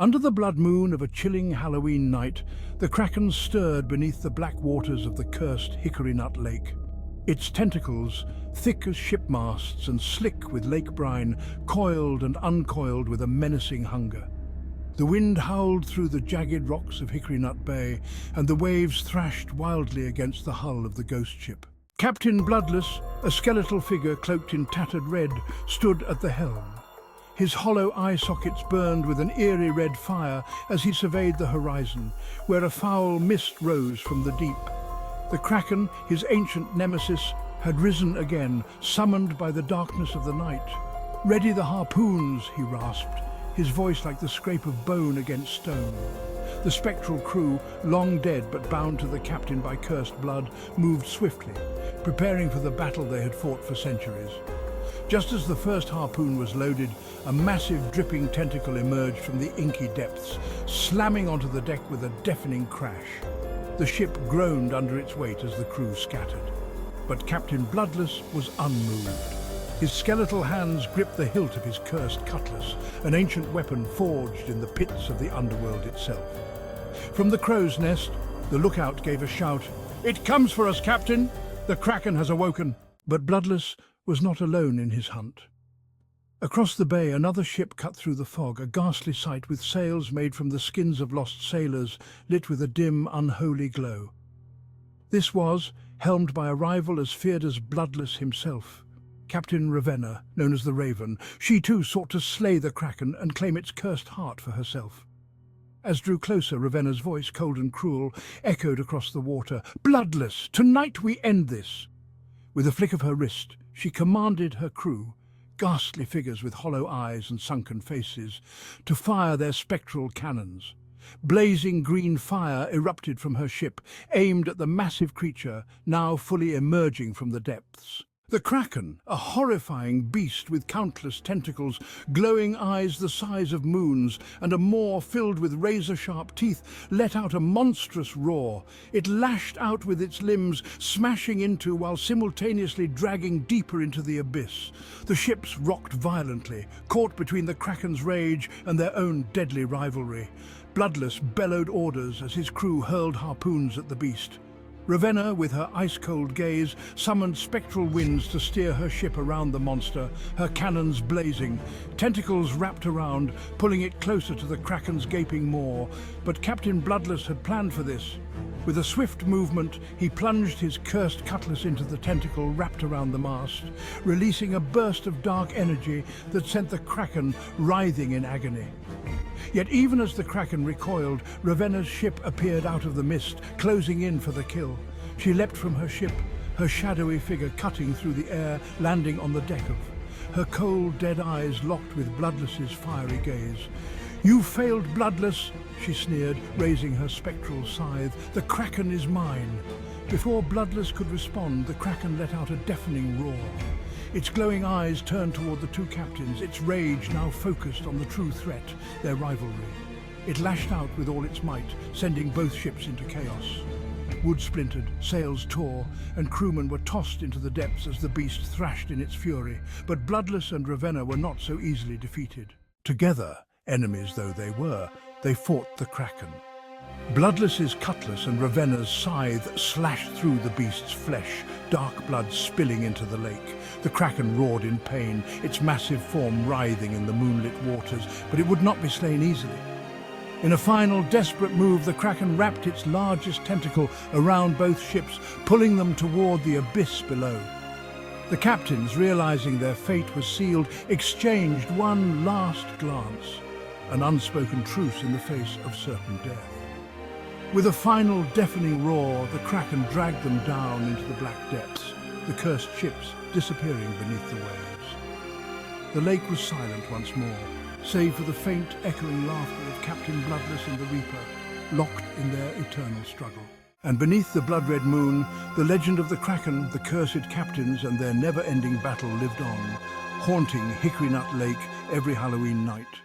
Under the blood moon of a chilling Halloween night, the Kraken stirred beneath the black waters of the cursed Hickorynut Lake. Its tentacles, thick as ship masts and slick with lake brine, coiled and uncoiled with a menacing hunger. The wind howled through the jagged rocks of Hickorynut Bay, and the waves thrashed wildly against the hull of the ghost ship. Captain Bloodless, a skeletal figure cloaked in tattered red, stood at the helm. His hollow eye sockets burned with an eerie red fire as he surveyed the horizon, where a foul mist rose from the deep. The Kraken, his ancient nemesis, had risen again, summoned by the darkness of the night. "Ready the harpoons," he rasped, his voice like the scrape of bone against stone. The spectral crew, long dead but bound to the captain by cursed blood, moved swiftly, preparing for the battle they had fought for centuries. Just as the first harpoon was loaded, a massive dripping tentacle emerged from the inky depths, slamming onto the deck with a deafening crash. The ship groaned under its weight as the crew scattered. But Captain Bloodless was unmoved. His skeletal hands gripped the hilt of his cursed cutlass, an ancient weapon forged in the pits of the underworld itself. From the crow's nest, the lookout gave a shout. "It comes for us, Captain! The Kraken has awoken!" But Bloodless was not alone in his hunt. Across the bay, another ship cut through the fog, a ghastly sight with sails made from the skins of lost sailors, lit with a dim, unholy glow. This was, helmed by a rival as feared as Bloodless himself, Captain Ravenna, known as the Raven. She too sought to slay the Kraken and claim its cursed heart for herself. As drew closer, Ravenna's voice, cold and cruel, echoed across the water. "Bloodless, tonight we end this!" With a flick of her wrist, she commanded her crew, ghastly figures with hollow eyes and sunken faces, to fire their spectral cannons. Blazing green fire erupted from her ship, aimed at the massive creature now fully emerging from the depths. The Kraken, a horrifying beast with countless tentacles, glowing eyes the size of moons, and a maw filled with razor-sharp teeth, let out a monstrous roar. It lashed out with its limbs, smashing into while simultaneously dragging deeper into the abyss. The ships rocked violently, caught between the Kraken's rage and their own deadly rivalry. Bloodless bellowed orders as his crew hurled harpoons at the beast. Ravenna, with her ice-cold gaze, summoned spectral winds to steer her ship around the monster, her cannons blazing. Tentacles wrapped around, pulling it closer to the Kraken's gaping maw. But Captain Bloodless had planned for this. With a swift movement, he plunged his cursed cutlass into the tentacle wrapped around the mast, releasing a burst of dark energy that sent the Kraken writhing in agony. Yet even as the Kraken recoiled, Ravenna's ship appeared out of the mist, closing in for the kill. She leapt from her ship, her shadowy figure cutting through the air, landing on the deck of. Her cold, dead eyes locked with Bloodless's fiery gaze. "You failed, Bloodless," she sneered, raising her spectral scythe. "The Kraken is mine." Before Bloodless could respond, the Kraken let out a deafening roar. Its glowing eyes turned toward the two captains, its rage now focused on the true threat, their rivalry. It lashed out with all its might, sending both ships into chaos. Wood splintered, sails tore, and crewmen were tossed into the depths as the beast thrashed in its fury. But Bloodless and Ravenna were not so easily defeated. Together, enemies though they were, they fought the Kraken. Bloodless's cutlass and Ravenna's scythe slashed through the beast's flesh, dark blood spilling into the lake. The Kraken roared in pain, its massive form writhing in the moonlit waters, but it would not be slain easily. In a final, desperate move, the Kraken wrapped its largest tentacle around both ships, pulling them toward the abyss below. The captains, realizing their fate was sealed, exchanged one last glance, an unspoken truce in the face of certain death. With a final deafening roar, the Kraken dragged them down into the black depths, the cursed ships disappearing beneath the waves. The lake was silent once more, save for the faint, echoing laughter of Captain Bloodless and the Reaper, locked in their eternal struggle. And beneath the blood-red moon, the legend of the Kraken, the cursed captains, and their never-ending battle lived on, haunting Hickorynut Lake every Halloween night.